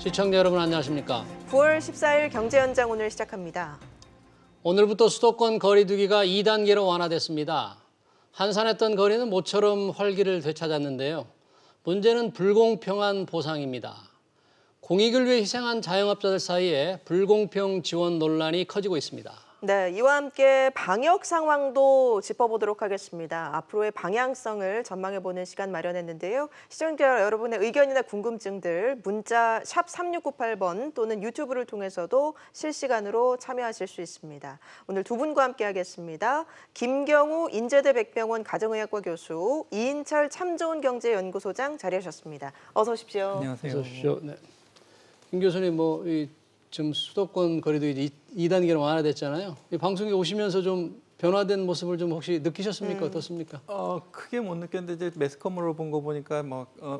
시청자 여러분 안녕하십니까? 9월 14일 경제연장 오늘 시작합니다. 오늘부터 수도권 거리두기가 2단계로 완화됐습니다. 한산했던 거리는 모처럼 활기를 되찾았는데요. 문제는 불공평한 보상입니다. 공익을 위해 희생한 자영업자들 사이에 불공평 지원 논란이 커지고 있습니다. 네, 이와 함께 방역 상황도 짚어보도록 하겠습니다. 앞으로의 방향성을 전망해보는 시간 마련했는데요. 시청자 여러분의 의견이나 궁금증들 문자 샵 3698번 또는 유튜브를 통해서도 실시간으로 참여하실 수 있습니다. 오늘 두 분과 함께하겠습니다. 김경우 인제대 백병원 가정의학과 교수, 이인철 참좋은경제연구소장 자리하셨습니다. 어서 오십시오. 안녕하세요. 어서 오십시오. 네. 김 교수님, 지금 수도권 거리두기 2단계로 완화됐잖아요. 이 방송에 오시면서 좀 변화된 모습을 좀 혹시 느끼셨습니까? 어떻습니까? 크게 못 느꼈는데 이제 매스컴으로 본 거 보니까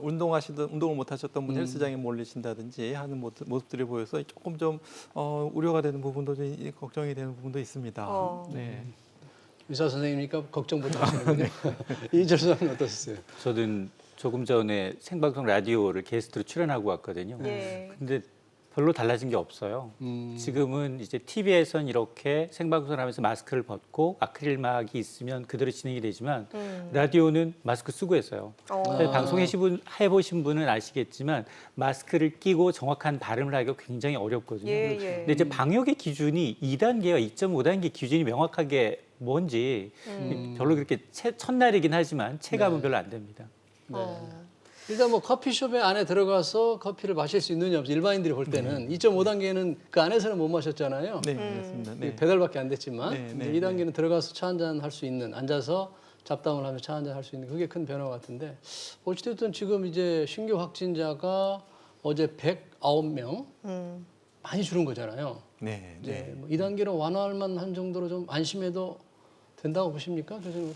운동을 못 하셨던 분 헬스장에 몰리신다든지 하는 모습들이 보여서 조금 좀 우려가 되는 부분도 좀 걱정이 되는 부분도 있습니다. 네. 의사 선생님이니까 걱정부터 하시는군요. 이인철 소장님 어떠셨어요? 저는 조금 전에 생방송 라디오를 게스트로 출연하고 왔거든요. 예. 근데 별로 달라진 게 없어요. 지금은 이제 TV에선 이렇게 생방송을 하면서 마스크를 벗고 아크릴막이 있으면 그대로 진행이 되지만 라디오는 마스크 쓰고 했어요. 방송 해보신 분은 아시겠지만 마스크를 끼고 정확한 발음을 하기가 굉장히 어렵거든요. 근데 이제 방역의 기준이 2단계와 2.5단계 기준이 명확하게 뭔지 별로 그렇게 첫날이긴 하지만 체감은 별로 안 됩니다. 일단 커피숍에 안에 들어가서 커피를 마실 수 있느냐 없이 일반인들이 볼 때는 2.5단계는 그 안에서는 못 마셨잖아요. 네, 맞습니다. 네. 배달밖에 안 됐지만 네, 2단계는 들어가서 차 한잔 할 수 있는, 앉아서 잡담을 하면서 차 한잔 할 수 있는 그게 큰 변화 같은데 어찌됐든 지금 이제 신규 확진자가 어제 109명 많이 줄은 거잖아요. 네. 네. 2단계로 완화할 만한 정도로 좀 안심해도 된다고 보십니까? 교수님?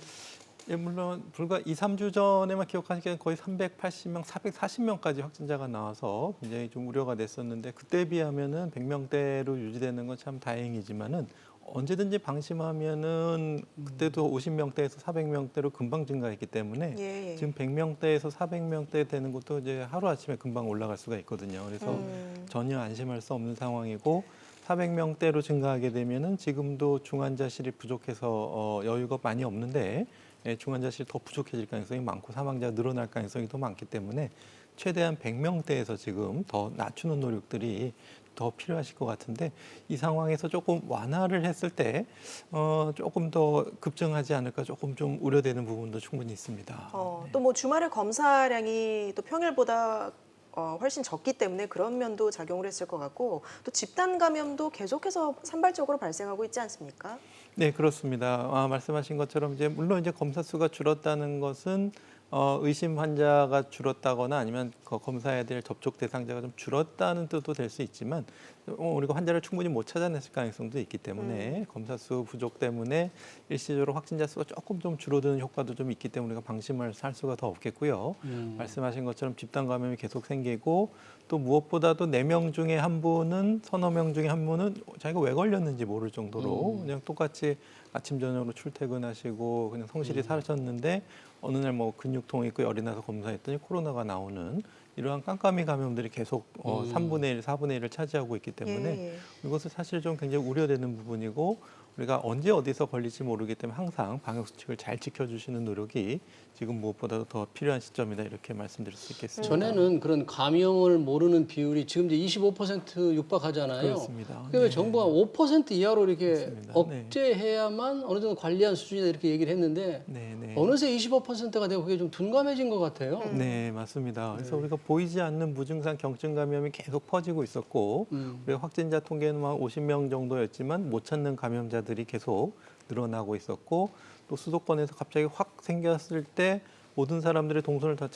예, 물론 불과 2, 3주 전에만 기억하시기에는 거의 380명, 440명까지 확진자가 나와서 굉장히 좀 우려가 됐었는데 그때에 비하면은 100명대로 유지되는 건 참 다행이지만은 언제든지 방심하면은 그때도 50명대에서 400명대로 금방 증가했기 때문에 지금 100명대에서 400명대 되는 것도 이제 하루아침에 금방 올라갈 수가 있거든요. 그래서 전혀 안심할 수 없는 상황이고 400명대로 증가하게 되면은 지금도 중환자실이 부족해서 여유가 많이 없는데 중환자실이 더 부족해질 가능성이 많고 사망자가 늘어날 가능성이 더 많기 때문에 최대한 100명대에서 지금 더 낮추는 노력들이 더 필요하실 것 같은데 이 상황에서 조금 완화를 했을 때 조금 더 급증하지 않을까 조금 좀 우려되는 부분도 충분히 있습니다. 또 주말에 검사량이 또 평일보다 훨씬 적기 때문에 그런 면도 작용을 했을 것 같고 또 집단 감염도 계속해서 산발적으로 발생하고 있지 않습니까? 네, 그렇습니다. 말씀하신 것처럼 물론 검사 수가 줄었다는 것은 의심 환자가 줄었다거나 아니면 검사해야 될 접촉 대상자가 좀 줄었다는 뜻도 될 수 있지만 우리가 환자를 충분히 못 찾아냈을 가능성도 있기 때문에 검사 수 부족 때문에 일시적으로 확진자 수가 조금 좀 줄어드는 효과도 좀 있기 때문에 우리가 방심을 할 수가 더 없겠고요. 말씀하신 것처럼 집단 감염이 계속 생기고 또 무엇보다도 4명 중에 한 분은 서너 명 중에 한 분은 자기가 왜 걸렸는지 모를 정도로 그냥 똑같이 아침 저녁으로 출퇴근하시고 그냥 성실히 사셨는데 어느 날 근육통이 있고 열이 나서 검사했더니 코로나가 나오는 이러한 깜깜이 감염들이 계속 3분의 1, 4분의 1을 차지하고 있기 때문에 이것은 사실 좀 굉장히 우려되는 부분이고 우리가 언제 어디서 걸릴지 모르기 때문에 항상 방역 수칙을 잘 지켜주시는 노력이 지금 무엇보다도 더 필요한 시점이다 이렇게 말씀드릴 수 있겠습니다. 전에는 그런 감염을 모르는 비율이 지금 이제 25% 육박하잖아요. 그렇습니다. 그게 왜 정부가 5% 이하로 이렇게 그렇습니다. 억제해야만 어느 정도 관리한 수준이다 이렇게 얘기를 했는데 어느새 25%가 되고 그게 좀 둔감해진 것 같아요. 네, 맞습니다. 그래서 우리가 보이지 않는 무증상 경증 감염이 계속 퍼지고 있었고 우리가 확진자 통계는 50명 정도였지만 못 찾는 감염자들이 계속 늘어나고 있었고 또 수도권에서 갑자기 확 생겼을 때 모든 사람들의 동선을 다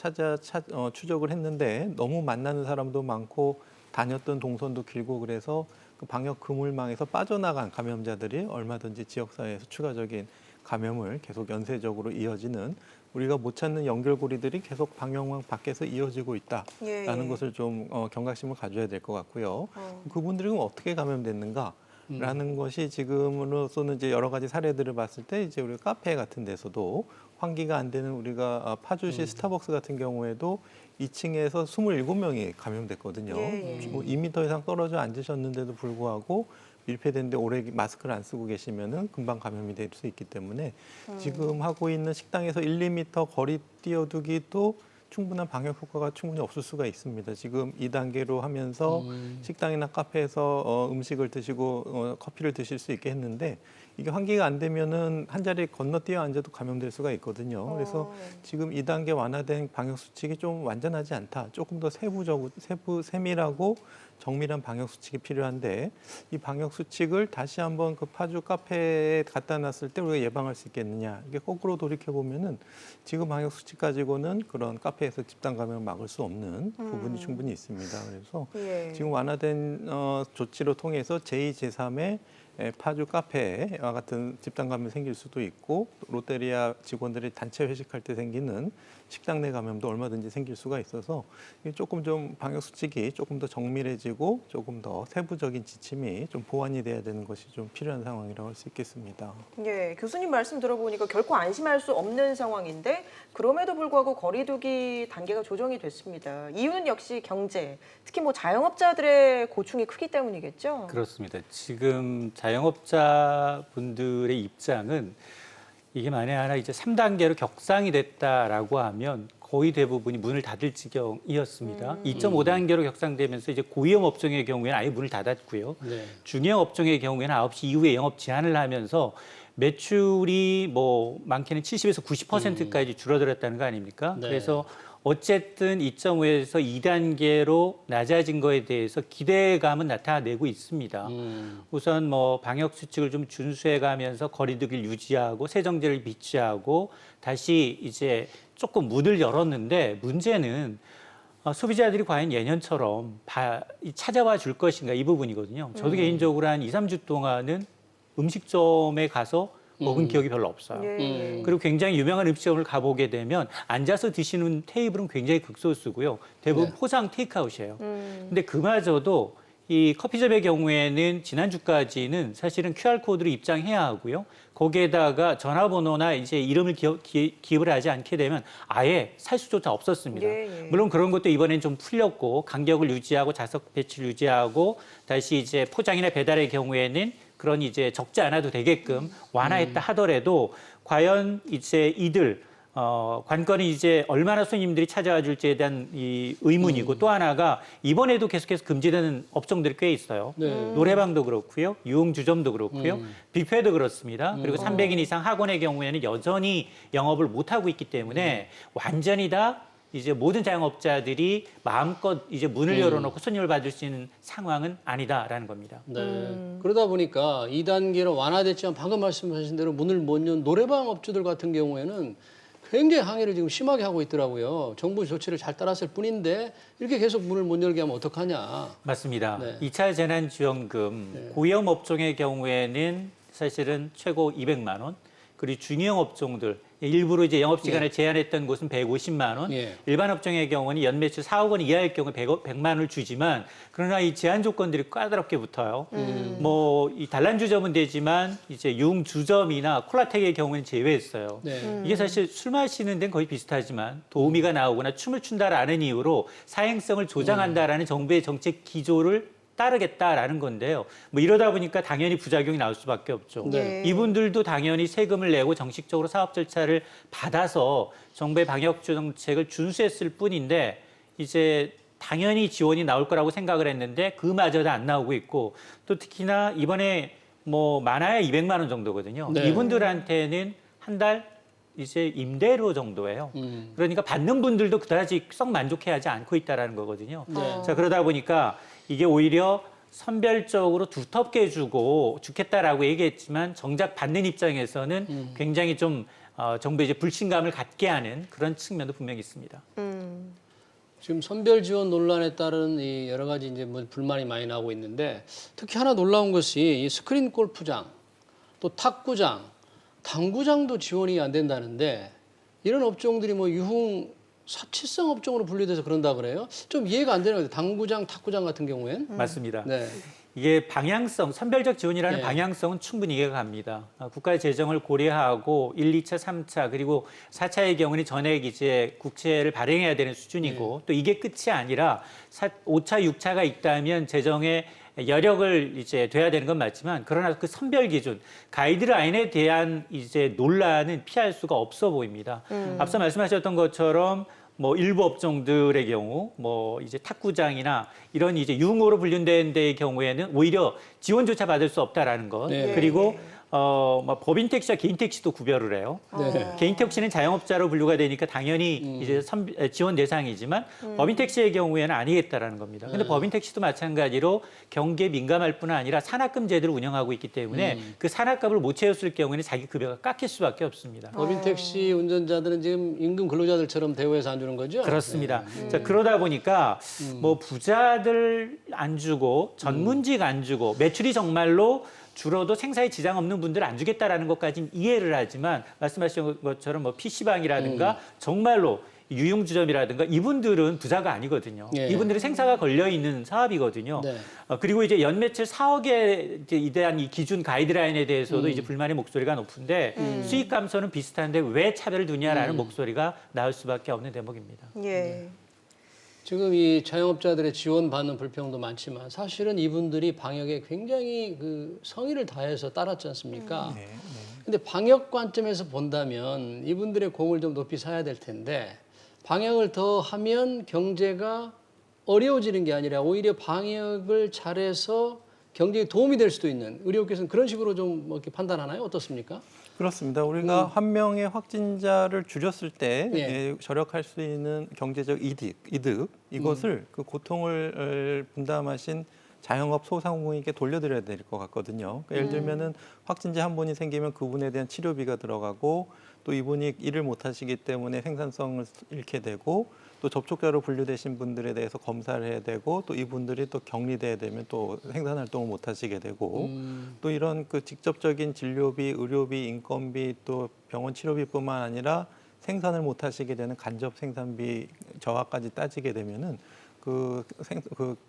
추적을 했는데 너무 만나는 사람도 많고 다녔던 동선도 길고 그래서 그 방역 그물망에서 빠져나간 감염자들이 얼마든지 지역사회에서 추가적인 감염을 계속 연쇄적으로 이어지는 우리가 못 찾는 연결고리들이 계속 방역망 밖에서 이어지고 있다라는 것을 좀 경각심을 가져야 될 것 같고요. 그분들이 어떻게 감염됐는가? 라는 것이 지금으로서는 이제 여러 가지 사례들을 봤을 때 이제 우리가 카페 같은 데서도 환기가 안 되는 우리가 파주시 스타벅스 같은 경우에도 2층에서 27명이 감염됐거든요. 예. 뭐 2m 이상 떨어져 앉으셨는데도 불구하고 밀폐된데 오래 마스크를 안 쓰고 계시면은 금방 감염이 될 수 있기 때문에 지금 하고 있는 식당에서 1, 2m 거리 띄어두기도 충분한 방역 효과가 충분히 없을 수가 있습니다. 지금 2단계로 하면서 식당이나 카페에서 음식을 드시고 커피를 드실 수 있게 했는데 이게 환기가 안 되면은 한 자리 건너뛰어 앉아도 감염될 수가 있거든요. 그래서 지금 2단계 완화된 방역 수칙이 좀 완전하지 않다. 조금 더 세밀하고 정밀한 방역 수칙이 필요한데 이 방역 수칙을 다시 한번 그 파주 카페에 갖다 놨을 때 우리가 예방할 수 있겠느냐. 이게 거꾸로 돌이켜 보면은 지금 방역 수칙 가지고는 그런 카페에서 집단 감염을 막을 수 없는 부분이 충분히 있습니다. 그래서 예. 지금 완화된 조치로 통해서 제2, 제3의 파주 카페와 같은 집단 감염이 생길 수도 있고 롯데리아 직원들이 단체 회식할 때 생기는 식당 내 감염도 얼마든지 생길 수가 있어서 조금 좀 방역 수칙이 조금 더 정밀해지고 조금 더 세부적인 지침이 좀 보완이 돼야 되는 것이 좀 필요한 상황이라고 할 수 있겠습니다. 예, 교수님 말씀 들어보니까 결코 안심할 수 없는 상황인데 그럼에도 불구하고 거리두기 단계가 조정이 됐습니다. 이유는 역시 경제, 특히 뭐 자영업자들의 고충이 크기 때문이겠죠? 그렇습니다. 지금 자영업자분들의 입장은 이게 만에 하나 이제 3단계로 격상이 됐다라고 하면 거의 대부분이 문을 닫을 지경이었습니다. 2.5단계로 격상되면서 이제 고위험 업종의 경우에는 아예 문을 닫았고요. 네. 중형 업종의 경우에는 9시 이후에 영업 제한을 하면서 매출이 뭐 많게는 70에서 90%까지 줄어들었다는 거 아닙니까? 네. 그래서 어쨌든 2.5에서 2단계로 낮아진 거에 대해서 기대감은 나타내고 있습니다. 우선 뭐 방역 수칙을 좀 준수해 가면서 거리두기를 유지하고 세정제를 비치하고 다시 이제 조금 문을 열었는데 문제는 소비자들이 과연 예년처럼 찾아와 줄 것인가 이 부분이거든요. 저도 개인적으로 한 2, 3주 동안은 음식점에 가서 먹은 기억이 별로 없어요. 예. 그리고 굉장히 유명한 음식점을 가보게 되면 앉아서 드시는 테이블은 굉장히 극소수고요. 대부분 네. 포장 테이크아웃이에요. 근데 그마저도 이 커피숍의 경우에는 지난주까지는 사실은 QR코드로 입장해야 하고요. 거기에다가 전화번호나 이제 이름을 기입을 하지 않게 되면 아예 살 수조차 없었습니다. 예, 예. 물론 그런 것도 이번엔 좀 풀렸고 간격을 유지하고 좌석 배치를 유지하고 다시 이제 포장이나 배달의 경우에는 그런 이제 적지 않아도 되게끔 완화했다 하더라도 과연 이제 이들 관건이 이제 얼마나 손님들이 찾아와 줄지에 대한 이 의문이고 또 하나가 이번에도 계속해서 금지되는 업종들이 꽤 있어요. 네. 노래방도 그렇고요. 유흥주점도 그렇고요. 뷔페도 그렇습니다. 그리고 300인 이상 학원의 경우에는 여전히 영업을 못하고 있기 때문에 완전히 다 이제 모든 자영업자들이 마음껏 이제 문을 열어놓고 손님을 받을 수 있는 상황은 아니다라는 겁니다. 네. 그러다 보니까 2단계로 완화됐지만 방금 말씀하신 대로 문을 못 연 노래방 업주들 같은 경우에는 굉장히 항의를 지금 심하게 하고 있더라고요. 정부 조치를 잘 따랐을 뿐인데 이렇게 계속 문을 못 열게 하면 어떡하냐. 맞습니다. 네. 2차 재난지원금 고위험 업종의 경우에는 사실은 최고 200만 원, 그리고 중형 업종들 일부러 이제 영업 시간을 제한했던 곳은 150만 원, 예. 일반 업종의 경우는 연매출 4억 원 이하일 경우 100만 원을 주지만 그러나 이 제한 조건들이 까다롭게 붙어요. 뭐 이 단란주점은 되지만 이제 유흥주점이나 콜라텍의 경우는 제외했어요. 네. 이게 사실 술 마시는 데는 거의 비슷하지만 도우미가 나오거나 춤을 춘다라는 이유로 사행성을 조장한다라는 정부의 정책 기조를 따르겠다라는 건데요. 뭐 이러다 보니까 당연히 부작용이 나올 수밖에 없죠. 네. 이분들도 당연히 세금을 내고 정식적으로 사업 절차를 받아서 정부의 방역 정책을 준수했을 뿐인데 이제 당연히 지원이 나올 거라고 생각을 했는데 그마저도 안 나오고 있고 또 특히나 이번에 뭐 많아야 200만 원 정도거든요. 네. 이분들한테는 한 달 이제 임대료 정도예요. 그러니까 받는 분들도 그다지 썩 만족해하지 않고 있다라는 거거든요. 네. 자, 그러다 보니까 이게 오히려 선별적으로 두텁게 주고 주겠다라고 얘기했지만 정작 받는 입장에서는 굉장히 좀 정부에 이제 불신감을 갖게 하는 그런 측면도 분명히 있습니다. 지금 선별 지원 논란에 따른 이 여러 가지 이제 뭐 불만이 많이 나오고 있는데 특히 하나 놀라운 것이 이 스크린 골프장, 또 탁구장, 당구장도 지원이 안 된다는데 이런 업종들이 뭐 유흥 사치성 업종으로 분류돼서 그런다 그래요? 좀 이해가 안 되는 거예요. 당구장, 탁구장 같은 경우엔. 맞습니다. 네. 이게 방향성, 선별적 지원이라는 예. 방향성은 충분히 이해가 갑니다. 국가 재정을 고려하고 1, 2차, 3차 그리고 4차의 경우는 전액 이제 국채를 발행해야 되는 수준이고 또 이게 끝이 아니라 5차, 6차가 있다면 재정에 여력을 이제 돼야 되는 건 맞지만 그러나 그 선별 기준, 가이드라인에 대한 이제 논란은 피할 수가 없어 보입니다. 앞서 말씀하셨던 것처럼 뭐 일부 업종들의 경우 뭐 이제 탁구장이나 이런 이제 융호로 분류된 데의 경우에는 오히려 지원조차 받을 수 없다라는 것. 네. 그리고 뭐 법인 택시와 개인 택시도 구별을 해요. 네. 개인 택시는 자영업자로 분류가 되니까 당연히 이제 지원 대상이지만 법인 택시의 경우에는 아니겠다라는 겁니다. 근데 법인 택시도 마찬가지로 경기에 민감할 뿐 아니라 산악금 제도를 운영하고 있기 때문에 그 산악금을 못 채웠을 경우에는 자기 급여가 깎일 수밖에 없습니다. 법인 택시 운전자들은 지금 임금 근로자들처럼 대우해서 안 주는 거죠? 그렇습니다. 자, 그러다 보니까 뭐 부자들 안 주고 전문직 안 주고 매출이 정말로 줄어도 생사에 지장 없는 분들 안 주겠다라는 것까지는 이해를 하지만 말씀하신 것처럼 뭐 PC방이라든가 정말로 유흥주점이라든가 이분들은 부자가 아니거든요. 예. 이분들은 생사가 걸려 있는 사업이거든요. 네. 그리고 이제 연매출 4억에 대한 이 기준 가이드라인에 대해서도 이제 불만의 목소리가 높은데 수익 감소는 비슷한데 왜 차별을 두냐라는 목소리가 나올 수밖에 없는 대목입니다. 예. 지금 이 자영업자들의 지원받는 불평도 많지만 사실은 이분들이 방역에 굉장히 그 성의를 다해서 따랐지 않습니까? 근데 방역 관점에서 본다면 이분들의 공을 좀 높이 사야 될 텐데 방역을 더 하면 경제가 어려워지는 게 아니라 오히려 방역을 잘해서 경제에 도움이 될 수도 있는 의료계에서는 그런 식으로 좀 뭐 이렇게 판단하나요? 어떻습니까? 그렇습니다. 우리가 한 명의 확진자를 줄였을 때 예. 절약할 수 있는 경제적 이득 이것을 그 고통을 분담하신 자영업 소상공인에게 돌려드려야 될 것 같거든요. 그러니까 예를 들면은 확진자 한 분이 생기면 그분에 대한 치료비가 들어가고 또 이분이 일을 못 하시기 때문에 생산성을 잃게 되고 또 접촉자로 분류되신 분들에 대해서 검사를 해야 되고 또 이분들이 또 격리돼야 되면 또 생산 활동을 못 하시게 되고 또 이런 그 직접적인 진료비, 의료비, 인건비 또 병원 치료비뿐만 아니라 생산을 못 하시게 되는 간접 생산비 저하까지 따지게 되면은 그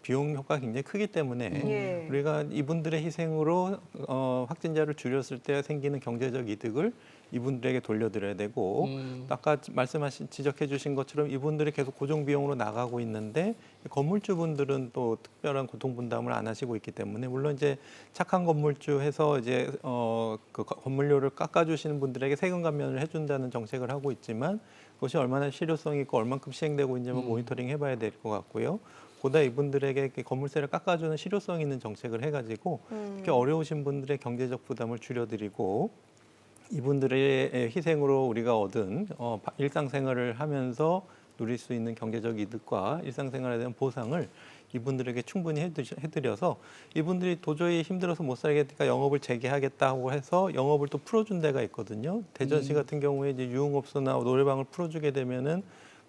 비용 효과가 굉장히 크기 때문에 예. 우리가 이분들의 희생으로 확진자를 줄였을 때 생기는 경제적 이득을 이분들에게 돌려드려야 되고 아까 지적해 주신 것처럼 이분들이 계속 고정 비용으로 나가고 있는데 건물주분들은 또 특별한 고통 분담을 안 하시고 있기 때문에 물론 이제 착한 건물주 해서 이제 그 건물료를 깎아주시는 분들에게 세금 감면을 해준다는 정책을 하고 있지만 그것이 얼마나 실효성이 있고 얼만큼 시행되고 있는지 모니터링 해봐야 될 것 같고요. 보다 이분들에게 건물세를 깎아주는 실효성 있는 정책을 해가지고 특히 어려우신 분들의 경제적 부담을 줄여드리고 이분들의 희생으로 우리가 얻은 일상생활을 하면서 누릴 수 있는 경제적 이득과 일상생활에 대한 보상을 이분들에게 충분히 해드려서 이분들이 도저히 힘들어서 못 살겠으니까 영업을 재개하겠다고 해서 영업을 또 풀어준 데가 있거든요. 대전시 같은 경우에 이제 유흥업소나 노래방을 풀어주게 되면은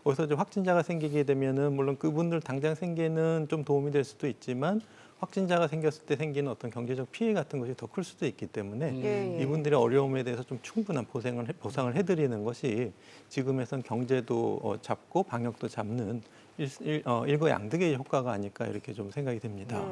거기서 이제 확진자가 생기게 되면은 물론 그분들 당장 생기는 좀 도움이 될 수도 있지만 확진자가 생겼을 때 생기는 어떤 경제적 피해 같은 것이 더 클 수도 있기 때문에 이분들의 어려움에 대해서 좀 충분한 보상을 해드리는 것이 지금에선 경제도 잡고 방역도 잡는 일거양득의 효과가 아닐까 이렇게 좀 생각이 됩니다.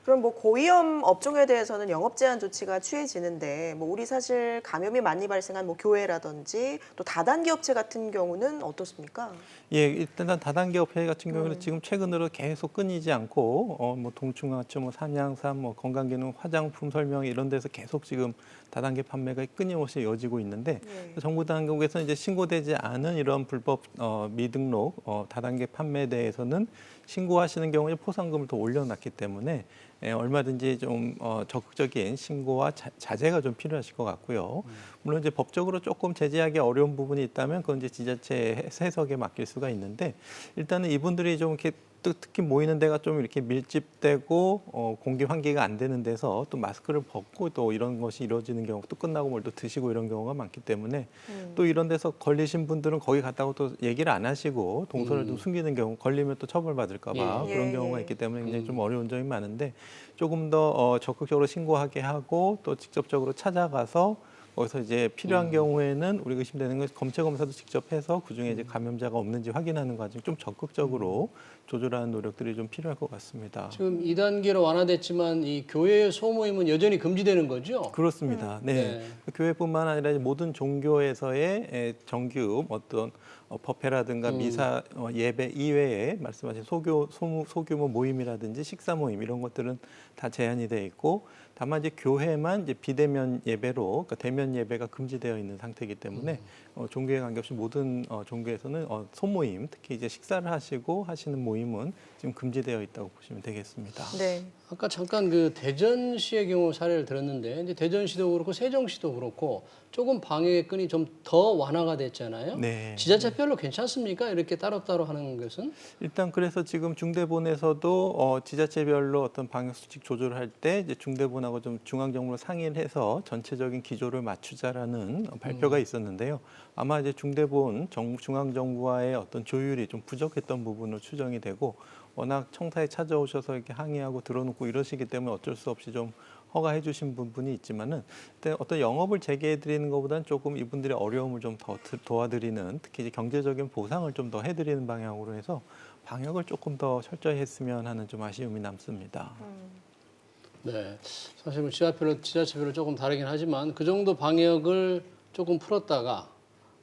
그럼 뭐 고위험 업종에 대해서는 영업 제한 조치가 취해지는데 뭐 우리 사실 감염이 많이 발생한 뭐 교회라든지 또 다단계 업체 같은 경우는 어떻습니까? 예, 일단 다단계 업체 같은 경우는 지금 최근으로 계속 끊이지 않고 뭐 동충하초, 뭐 산양삼, 뭐 건강기능, 화장품 설명 이런 데서 계속 지금 다단계 판매가 끊임없이 이어지고 있는데 정부 당국에서는 이제 신고되지 않은 이런 불법 미등록 다단계 판매에 대해서는 신고하시는 경우에 포상금을 더 올려놨기 때문에 얼마든지 좀 적극적인 신고와 자제가 좀 필요하실 것 같고요. 물론 이제 법적으로 조금 제재하기 어려운 부분이 있다면 그건 이제 지자체 해석에 맡길 수가 있는데 일단은 이분들이 좀 이렇게 특히 모이는 데가 좀 이렇게 밀집되고 공기 환기가 안 되는 데서 또 마스크를 벗고 또 이런 것이 이루어지는 경우 또 끝나고 뭘 또 드시고 이런 경우가 많기 때문에 또 이런 데서 걸리신 분들은 거기 갔다고 또 얘기를 안 하시고 동선을 좀 숨기는 경우 걸리면 또 처벌받을까 봐 예. 그런 예. 경우가 있기 때문에 굉장히 좀 어려운 점이 많은데 조금 더 적극적으로 신고하게 하고 또 직접적으로 찾아가서 거기서 이제 필요한 경우에는 우리가 의심되는 건 검체 검사도 직접 해서 그중에 이제 감염자가 없는지 확인하는 과정 좀 적극적으로 조절하는 노력들이 좀 필요할 것 같습니다. 지금 2단계로 완화됐지만 이 교회의 소모임은 여전히 금지되는 거죠? 그렇습니다. 네. 네. 교회뿐만 아니라 모든 종교에서의 정규 어떤 법회라든가 미사 예배 이외에 말씀하신 소규모 모임이라든지 식사 모임 이런 것들은 다 제한이 돼 있고 다만 이제 교회만 이제 비대면 예배로 그러니까 대면 예배가 금지되어 있는 상태이기 때문에 종교에 관계없이 모든 종교에서는 소모임 특히 이제 식사를 하시고 하시는 모임은 지금 금지되어 있다고 보시면 되겠습니다. 네. 아까 잠깐 그 대전시의 경우 사례를 들었는데 이제 대전시도 그렇고 세종시도 그렇고 조금 방역의 끈이 좀 더 완화가 됐잖아요. 네. 지자체별로 괜찮습니까? 이렇게 따로따로 하는 것은? 일단 그래서 지금 중대본에서도 지자체별로 어떤 방역 수칙 조절을 할 때 이제 중대본하고 좀 중앙정부로 상의를 해서 전체적인 기조를 맞추자라는 발표가 있었는데요. 아마 이제 중대본 중앙정부와의 어떤 조율이 좀 부족했던 부분으로 추정이 되고 워낙 청사에 찾아오셔서 이렇게 항의하고 들어놓고 이러시기 때문에 어쩔 수 없이 좀 허가해 주신 부분이 있지만은 어떤 영업을 재개해 드리는 것보다는 조금 이분들의 어려움을 좀 더 도와드리는 특히 이제 경제적인 보상을 좀 더 해드리는 방향으로 해서 방역을 조금 더 철저히 했으면 하는 좀 아쉬움이 남습니다. 네. 사실 뭐 지자체별로 조금 다르긴 하지만 그 정도 방역을 조금 풀었다가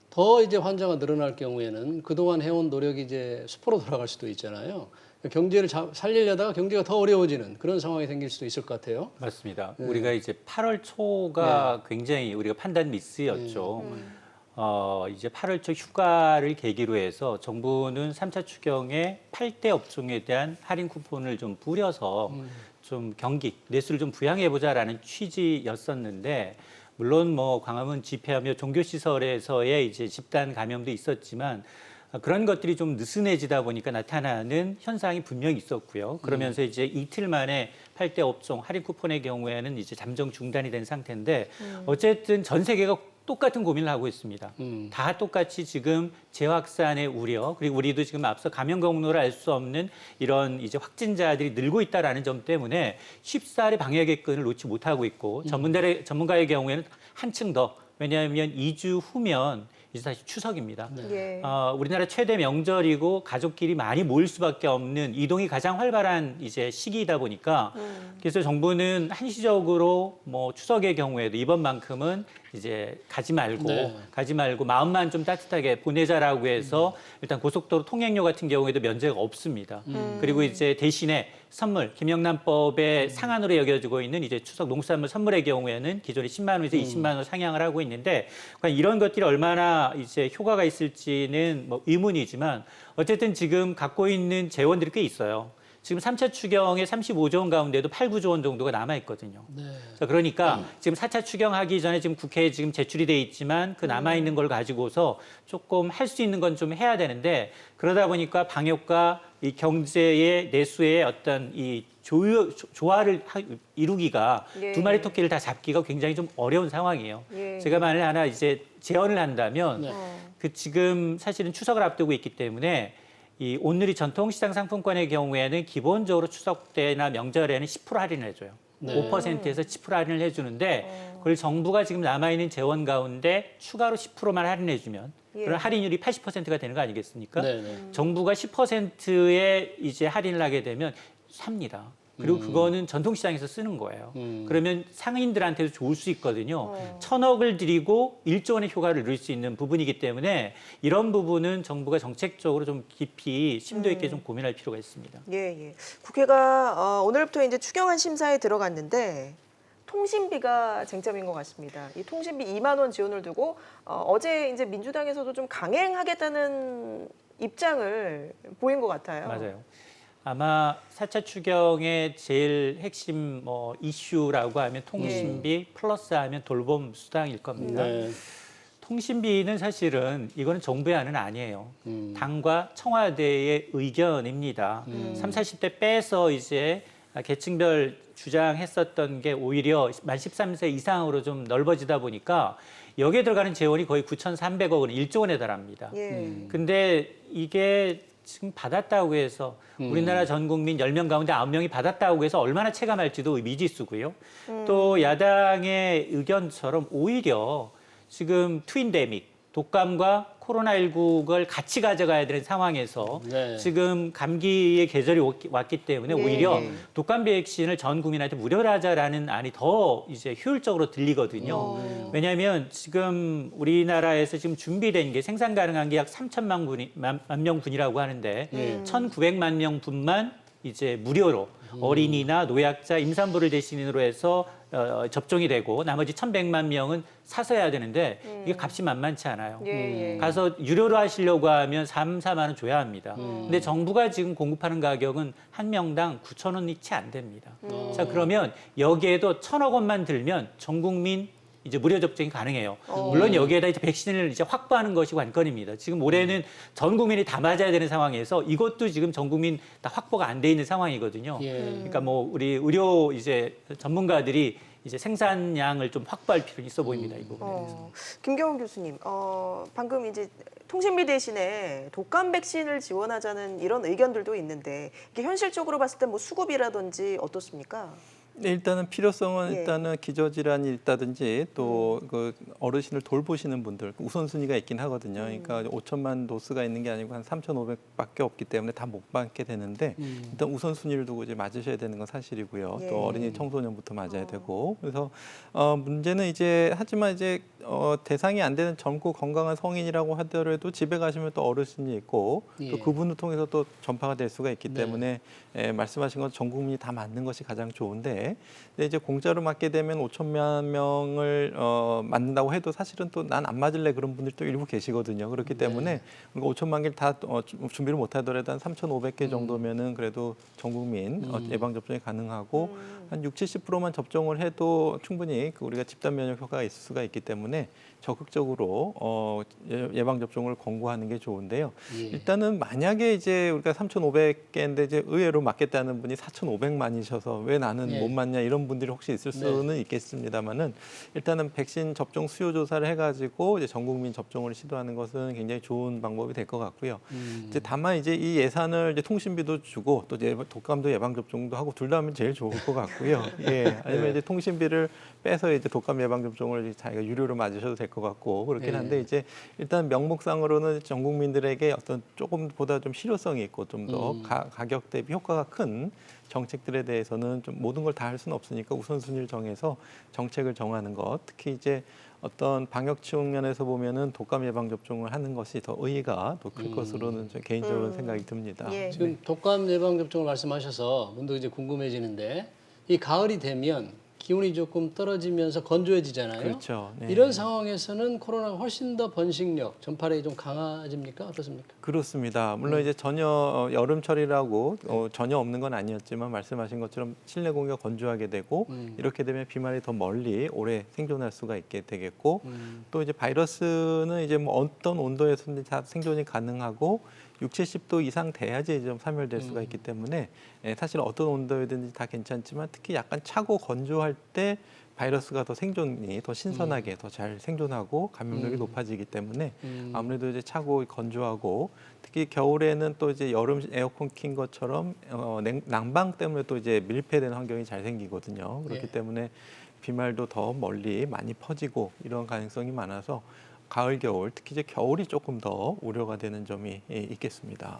더 이제 환자가 늘어날 경우에는 그동안 해온 노력이 이제 수포로 돌아갈 수도 있잖아요. 경제를 살리려다가 경제가 더 어려워지는 그런 상황이 생길 수도 있을 것 같아요. 맞습니다. 네. 우리가 이제 8월 초가 굉장히 우리가 판단 미스였죠. 이제 8월 초 휴가를 계기로 해서 정부는 3차 추경에 8대 업종에 대한 할인 쿠폰을 좀 뿌려서 좀 내수를 좀 부양해보자라는 취지였었는데 물론 뭐 광화문 집회하며 종교시설에서의 이제 집단 감염도 있었지만 그런 것들이 좀 느슨해지다 보니까 나타나는 현상이 분명히 있었고요. 그러면서 이제 이틀 만에 8대 업종 할인 쿠폰의 경우에는 이제 잠정 중단이 된 상태인데 어쨌든 전 세계가 똑같은 고민을 하고 있습니다. 다 똑같이 지금 재확산의 우려, 그리고 우리도 지금 앞서 감염 경로를 알 수 없는 이런 이제 확진자들이 늘고 있다라는 점 때문에 쉽사리 방역의 끈을 놓지 못하고 있고 전문가의 경우에는 한층 더 왜냐하면 2주 후면 이제 다시 추석입니다. 예. 우리나라 최대 명절이고 가족끼리 많이 모일 수밖에 없는 이동이 가장 활발한 이제 시기이다 보니까 그래서 정부는 한시적으로 뭐 추석의 경우에도 이번만큼은 이제 가지 말고 마음만 좀 따뜻하게 보내자라고 해서 일단 고속도로 통행료 같은 경우에도 면제가 없습니다. 그리고 이제 대신에 선물, 김영란법의 상한으로 여겨지고 있는 이제 추석 농수산물 선물의 경우에는 기존에 10만 원에서 20만 원으로 상향을 하고 있는데 그러니까 이런 것들이 얼마나 이제 효과가 있을지는 뭐 의문이지만 어쨌든 지금 갖고 있는 재원들이 꽤 있어요. 지금 3차 추경에 35조 원 가운데도 8, 9조 원 정도가 남아 있거든요. 네. 그러니까 지금 4차 추경하기 전에 지금 국회에 지금 제출이 돼 있지만 그 남아 있는 걸 가지고서 조금 할 수 있는 건 좀 해야 되는데 그러다 보니까 방역과 이 경제의 내수의 어떤 이 조화를 이루기가 예. 두 마리 토끼를 다 잡기가 굉장히 좀 어려운 상황이에요. 예. 제가 만일 하나 이제 제언을 한다면 네. 그 지금 사실은 추석을 앞두고 있기 때문에 이 오늘이 전통시장 상품권의 경우에는 기본적으로 추석 때나 명절에는 10% 할인을 해줘요. 네. 5%에서 10% 할인을 해주는데 그걸 정부가 지금 남아있는 재원 가운데 추가로 10%만 할인해주면 예. 그런 할인율이 80%가 되는 거 아니겠습니까? 네, 네. 정부가 10%의 이제 할인을 하게 되면 삽니다. 그리고 그거는 전통시장에서 쓰는 거예요. 그러면 상인들한테도 좋을 수 있거든요. 1,000억을 들이고 1조 원의 효과를 누릴 수 있는 부분이기 때문에 이런 부분은 정부가 정책적으로 좀 깊이 심도 있게 좀 고민할 필요가 있습니다. 예, 예. 국회가 오늘부터 이제 추경안 심사에 들어갔는데 통신비가 쟁점인 것 같습니다. 이 통신비 2만 원 지원을 두고 어제 이제 민주당에서도 좀 강행하겠다는 입장을 보인 것 같아요. 맞아요. 아마 4차 추경의 제일 핵심 이슈라고 하면 통신비 플러스 하면 돌봄 수당일 겁니다. 네. 통신비는 사실은 이거는 정부의 안은 아니에요. 당과 청와대의 의견입니다. 30, 40대 빼서 이제 계층별 주장했었던 게 오히려 만 13세 이상으로 좀 넓어지다 보니까 여기에 들어가는 재원이 거의 9,300억 원, 1조 원에 달합니다. 예. 근데 이게 지금 받았다고 해서 우리나라 전 국민 10명 가운데 9명이 받았다고 해서 얼마나 체감할지도 미지수고요. 또 야당의 의견처럼 오히려 지금 트윈데믹, 독감과 코로나19를 같이 가져가야 되는 상황에서 네. 지금 감기의 계절이 왔기 때문에 예. 오히려 독감 백신을 전 국민한테 무료로 하자라는 안이 더 이제 효율적으로 들리거든요. 왜냐하면 지금 우리나라에서 지금 준비된 게 생산 가능한 게 약 3천만 명분이라고 하는데 1,900만 명분만 이제 무료로 어린이나 노약자, 임산부를 대신으로 해서 접종이 되고 나머지 1,100만 명은 사서 해야 되는데 이게 값이 만만치 않아요. 가서 유료로 하시려고 하면 3, 4만 원 줘야 합니다. 근데 정부가 지금 공급하는 가격은 한 명당 9,000원이 채 안 됩니다. 자, 그러면 여기에도 1,000억 원만 들면 전 국민 이제 무료 접종이 가능해요. 물론 여기에다 이제 백신을 이제 확보하는 것이 관건입니다. 지금 올해는 전 국민이 다 맞아야 되는 상황에서 이것도 지금 전 국민 다 확보가 안 돼 있는 상황이거든요. 그러니까 뭐 우리 의료 이제 전문가들이 이제 생산량을 좀 확보할 필요가 있어 보입니다. 이 부분에 대해서. 김경훈 교수님, 방금 이제 통신비 대신에 독감 백신을 지원하자는 이런 의견들도 있는데 이게 현실적으로 봤을 때 뭐 수급이라든지 어떻습니까? 네, 일단은 필요성은 예. 일단은 기저질환이 있다든지 또 그 어르신을 돌보시는 분들 우선순위가 있긴 하거든요. 그러니까 5천만 도스가 있는 게 아니고 한 3,500밖에 없기 때문에 다 못 받게 되는데 일단 우선순위를 두고 이제 맞으셔야 되는 건 사실이고요. 예. 또 어린이 청소년부터 맞아야 되고 그래서 문제는 이제 하지만 이제 대상이 안 되는 젊고 건강한 성인이라고 하더라도 집에 가시면 또 어르신이 있고 예. 또 그분을 통해서 또 전파가 될 수가 있기 네. 때문에 말씀하신 건 전 국민이 다 맞는 것이 가장 좋은데 근데 이제 공짜로 맞게 되면 5천만 명을 맞는다고 해도 사실은 또 난 안 맞을래 그런 분들이 또 일부 계시거든요. 그렇기 때문에 우리가 5천만 개를 다 준비를 못 하더라도 한 3,500개 정도면은 그래도 전 국민 예방 접종이 가능하고 한 60-70%만 접종을 해도 충분히 우리가 집단 면역 효과가 있을 수가 있기 때문에 적극적으로 예방 접종을 권고하는 게 좋은데요. 예. 일단은 만약에 이제 우리가 3,500개인데 이제 의외로 맞겠다는 분이 4,500만이셔서 왜 나는 예. 못 맞냐 이런 분들이 혹시 있을 수는 있겠습니다만은 일단은 백신 접종 수요 조사를 해가지고 이제 전 국민 접종을 시도하는 것은 굉장히 좋은 방법이 될 것 같고요. 이제 다만 이제 이 예산을 이제 통신비도 주고 또 이제 독감도 예방 접종도 하고 둘 다 하면 제일 좋을 것 같고요. 예, 아니면 이제 통신비를 빼서 이제 독감 예방 접종을 자기가 유료로 맞으셔도 될 것 같고 그렇긴 한데 이제 일단 명목상으로는 전 국민들에게 어떤 조금보다 좀 실효성이 있고 좀 더 가격 대비 효과가 큰 정책들에 대해서는 좀 모든 걸 다 할 수는 없으니까 우선순위를 정해서 정책을 정하는 것, 특히 이제 어떤 방역 측면에서 보면은 독감 예방 접종을 하는 것이 더 의의가 더 클 것으로는 저 개인적으로 생각이 듭니다. 예. 지금 독감 예방 접종을 말씀하셔서 문득 이제 궁금해지는데 이 가을이 되면 기온이 조금 떨어지면서 건조해지잖아요. 그렇죠. 네. 이런 상황에서는 코로나가 훨씬 더 번식력, 전파력이 좀 강해집니까? 어떻습니까? 그렇습니다. 물론 이제 전혀 여름철이라고 전혀 없는 건 아니었지만 말씀하신 것처럼 실내 공기가 건조하게 되고 이렇게 되면 비말이 더 멀리 오래 생존할 수가 있게 되겠고 또 이제 바이러스는 이제 뭐 어떤 온도에서든 다 생존이 가능하고 60-70도 이상 돼야지 좀 사멸될 수가 있기 때문에 사실 어떤 온도이든지 다 괜찮지만 특히 약간 차고 건조할 때 바이러스가 더 생존이 더 신선하게 더 잘 생존하고 감염력이 높아지기 때문에 아무래도 이제 차고 건조하고 특히 겨울에는 또 이제 여름 에어컨 킨 것처럼 난방 때문에 또 이제 밀폐된 환경이 잘 생기거든요. 그렇기 예. 때문에 비말도 더 멀리 많이 퍼지고 이런 가능성이 많아서 가을, 겨울, 특히 이제 겨울이 조금 더 우려가 되는 점이 있겠습니다.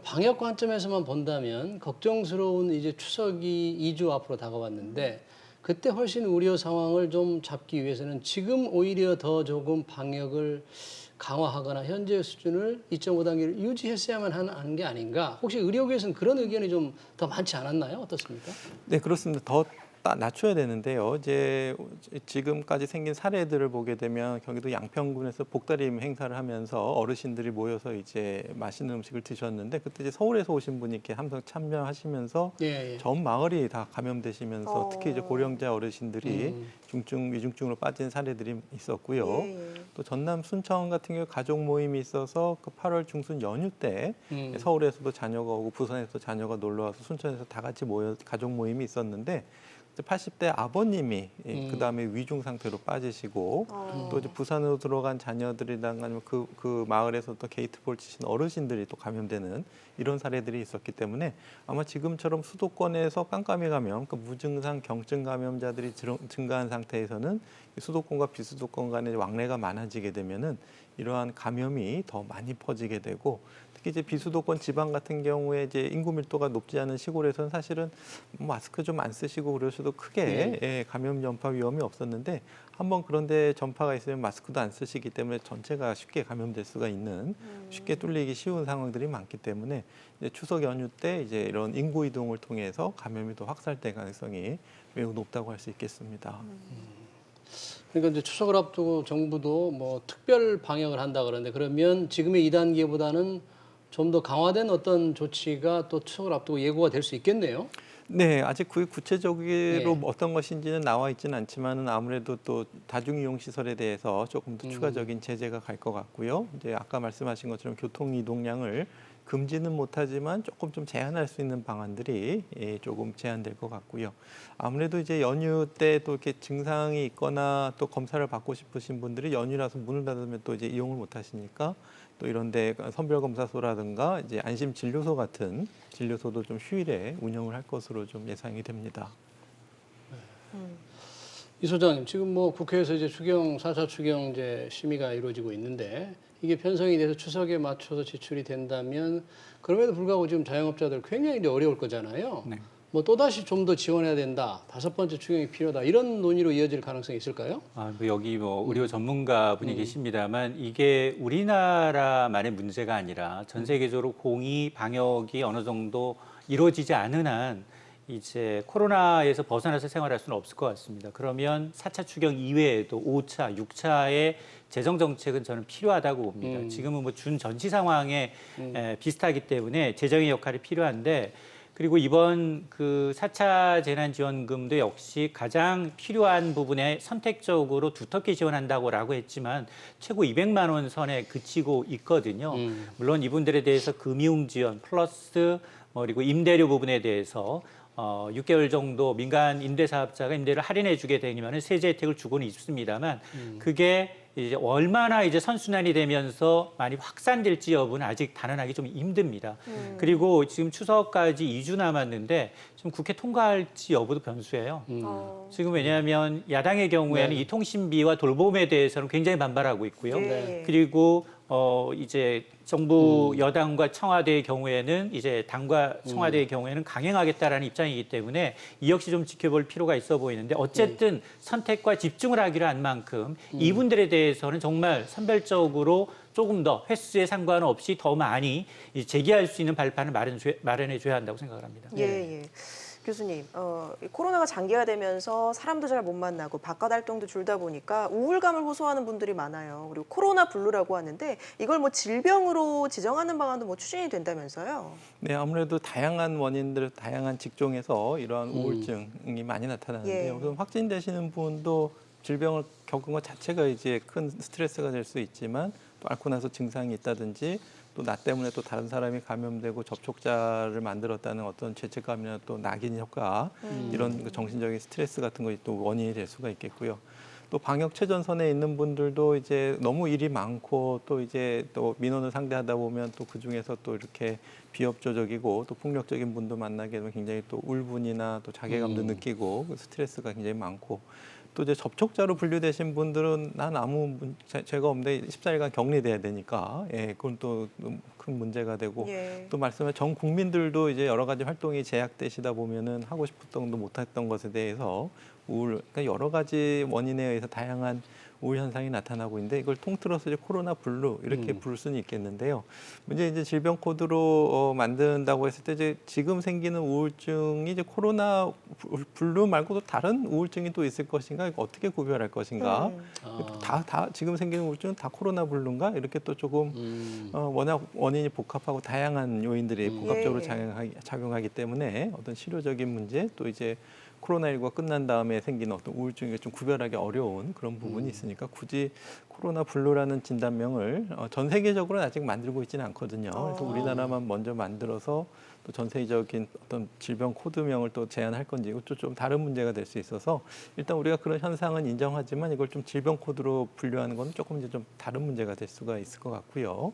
방역 관점에서만 본다면 걱정스러운 이제 추석이 2주 앞으로 다가왔는데 그때 훨씬 우려 상황을 좀 잡기 위해서는 지금 오히려 더 조금 방역을 강화하거나 현재 수준을 2.5단계를 유지했어야만 하는 게 아닌가. 혹시 의료계에서는 그런 의견이 좀 더 많지 않았나요? 어떻습니까? 네, 그렇습니다. 더 낮춰야 되는데요. 이제 지금까지 생긴 사례들을 보게 되면 경기도 양평군에서 복다림 행사를 하면서 어르신들이 모여서 이제 맛있는 음식을 드셨는데 그때 이제 서울에서 오신 분이 이렇게 함께 참여하시면서 예. 전 마을이 다 감염되시면서 특히 이제 고령자 어르신들이 중증, 위중증으로 빠진 사례들이 있었고요. 예. 또 전남 순천 같은 경우 가족 모임이 있어서 그 8월 중순 연휴 때 음. 서울에서도 자녀가 오고 부산에서 자녀가 놀러 와서 순천에서 다 같이 모여 가족 모임이 있었는데 80대 아버님이 그 다음에 위중 상태로 빠지시고 또 이제 부산으로 들어간 자녀들이랑 아니면 그 마을에서 또 게이트볼 치신 어르신들이 또 감염되는 이런 사례들이 있었기 때문에 아마 지금처럼 수도권에서 깜깜이 감염, 그 무증상 경증 감염자들이 증가한 상태에서는 수도권과 비수도권 간의 왕래가 많아지게 되면은 이러한 감염이 더 많이 퍼지게 되고 특히 이제 비수도권 지방 같은 경우에 이제 인구 밀도가 높지 않은 시골에서는 사실은 마스크 좀 안 쓰시고 그러셔도 크게 예, 감염 전파 위험이 없었는데 한번 그런데 전파가 있으면 마스크도 안 쓰시기 때문에 전체가 쉽게 감염될 수가 있는 쉽게 뚫리기 쉬운 상황들이 많기 때문에 이제 추석 연휴 때 이제 이런 인구 이동을 통해서 감염이 더 확산될 가능성이 매우 높다고 할 수 있겠습니다. 그러니까 이제 추석을 앞두고 정부도 뭐 특별 방역을 한다 그러는데 그러면 지금의 2단계보다는 좀 더 강화된 어떤 조치가 또 추석을 앞두고 예고가 될 수 있겠네요. 네, 아직 그 구체적으로 네. 어떤 것인지는 나와 있지는 않지만은 아무래도 또 다중이용 시설에 대해서 조금 더 추가적인 제재가 갈 것 같고요. 이제 아까 말씀하신 것처럼 교통 이동량을 금지는 못하지만 조금 좀 제한할 수 있는 방안들이 조금 제한될 것 같고요. 아무래도 이제 연휴 때 또 이렇게 증상이 있거나 또 검사를 받고 싶으신 분들이 연휴라서 문을 닫으면 또 이제 이용을 못 하시니까 또 이런데 선별검사소라든가 이제 안심진료소 같은 진료소도 좀 휴일에 운영을 할 것으로 좀 예상이 됩니다. 이 소장님, 지금 뭐 국회에서 이제 4차 추경 이제 심의가 이루어지고 있는데 이게 편성이 돼서 추석에 맞춰서 지출이 된다면 그럼에도 불구하고 지금 자영업자들 굉장히 이제 어려울 거잖아요. 네. 뭐 또다시 좀 더 지원해야 된다. 5번째 추경이 필요하다. 이런 논의로 이어질 가능성이 있을까요? 뭐 여기 뭐 의료 전문가 분이 계십니다만 이게 우리나라만의 문제가 아니라 전 세계적으로 공의 방역이 어느 정도 이루어지지 않은 한 이제 코로나에서 벗어나서 생활할 수는 없을 것 같습니다. 그러면 4차 추경 이외에도 5차, 6차의 재정 정책은 저는 필요하다고 봅니다. 지금은 뭐 준 전시 상황에 비슷하기 때문에 재정의 역할이 필요한데 그리고 이번 그 4차 재난지원금도 역시 가장 필요한 부분에 선택적으로 두텁게 지원한다고 라고 했지만 최고 200만 원 선에 그치고 있거든요. 물론 이분들에 대해서 금융 지원 플러스 그리고 임대료 부분에 대해서 6개월 정도 민간 임대사업자가 임대를 할인해 주게 되면 세제 혜택을 주고는 있습니다만 그게 이제 얼마나 이제 선순환이 되면서 많이 확산될지 여부는 아직 단언하기 좀 힘듭니다. 그리고 지금 추석까지 2주 남았는데 지금 국회 통과할지 여부도 변수예요. 지금 왜냐하면 야당의 경우에는 이 통신비와 돌봄에 대해서는 굉장히 반발하고 있고요. 네. 그리고 이제 정부 여당과 청와대의 경우에는 이제 당과 청와대의 경우에는 강행하겠다라는 입장이기 때문에 이 역시 좀 지켜볼 필요가 있어 보이는데 어쨌든 선택과 집중을 하기로 한 만큼 이분들에 대해서는 정말 선별적으로 조금 더 횟수에 상관없이 더 많이 제기할 수 있는 발판을 마련해 줘야 한다고 생각을 합니다. 예, 예. 교수님, 이 코로나가 장기화되면서 사람도 잘 못 만나고 바깥 활동도 줄다 보니까 우울감을 호소하는 분들이 많아요. 그리고 코로나 블루라고 하는데 이걸 뭐 질병으로 지정하는 방안도 뭐 추진이 된다면서요? 네, 아무래도 다양한 원인들, 다양한 직종에서 이러한 우울증이 많이 나타나는데요. 예. 그럼 확진되시는 분도 질병을 겪은 것 자체가 이제 큰 스트레스가 될 수 있지만 또 앓고 나서 증상이 있다든지 또 나 때문에 또 다른 사람이 감염되고 접촉자를 만들었다는 어떤 죄책감이나 또 낙인 효과 이런 그 정신적인 스트레스 같은 것이 또 원인이 될 수가 있겠고요. 또 방역 최전선에 있는 분들도 이제 너무 일이 많고 또 이제 또 민원을 상대하다 보면 또 그 중에서 또 이렇게 비협조적이고 또 폭력적인 분도 만나게 되면 굉장히 또 울분이나 또 자괴감도 느끼고 스트레스가 굉장히 많고 또 이제 접촉자로 분류되신 분들은 난 아무 죄가 없는데 14일간 격리돼야 되니까 그건 또 큰 문제가 되고 예. 또 말씀하신 전 국민들도 이제 여러 가지 활동이 제약되시다 보면은 하고 싶었던 것도 못했던 것에 대해서 우울, 그러니까 여러 가지 원인에 의해서 다양한 우울 현상이 나타나고 있는데 이걸 통틀어서 이제 코로나 블루 이렇게 부를 수는 있겠는데요. 문제 이제 질병 코드로 만든다고 했을 때 이제 지금 생기는 우울증이 이제 코로나 블루 말고도 다른 우울증이 또 있을 것인가 이거 어떻게 구별할 것인가 다 지금 생기는 우울증은 다 코로나 블루인가 이렇게 또 조금 워낙 원인이 복합하고 다양한 요인들이 복합적으로 작용하기 때문에 어떤 치료적인 문제 또 이제 코로나19가 끝난 다음에 생기는 어떤 우울증이 좀 구별하기 어려운 그런 부분이 있으니까 굳이 코로나 블루라는 진단명을 전 세계적으로는 아직 만들고 있지는 않거든요. 그래서 우리나라만 먼저 만들어서 또 전 세계적인 어떤 질병 코드명을 또 제안할 건지 이것도 좀 다른 문제가 될 수 있어서 일단 우리가 그런 현상은 인정하지만 이걸 좀 질병 코드로 분류하는 건 조금 이제 좀 다른 문제가 될 수가 있을 것 같고요.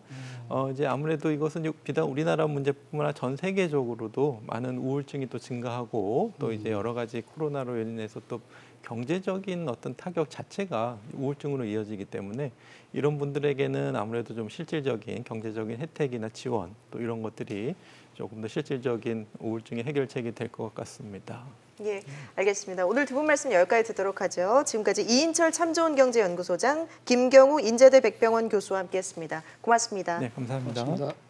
이제 아무래도 이것은 비단 우리나라 문제뿐만 아니라 전 세계적으로도 많은 우울증이 또 증가하고 또 이제 여러 가지 코로나로 인해서 또 경제적인 어떤 타격 자체가 우울증으로 이어지기 때문에 이런 분들에게는 아무래도 좀 실질적인 경제적인 혜택이나 지원 또 이런 것들이 조금 더 실질적인 우울증의 해결책이 될 것 같습니다. 예, 알겠습니다. 오늘 두 분 말씀 여기까지 듣도록 하죠. 지금까지 이인철 참 좋은 경제연구소장, 김경우 인제대 백병원 교수와 함께했습니다. 고맙습니다. 네, 감사합니다. 고맙습니다.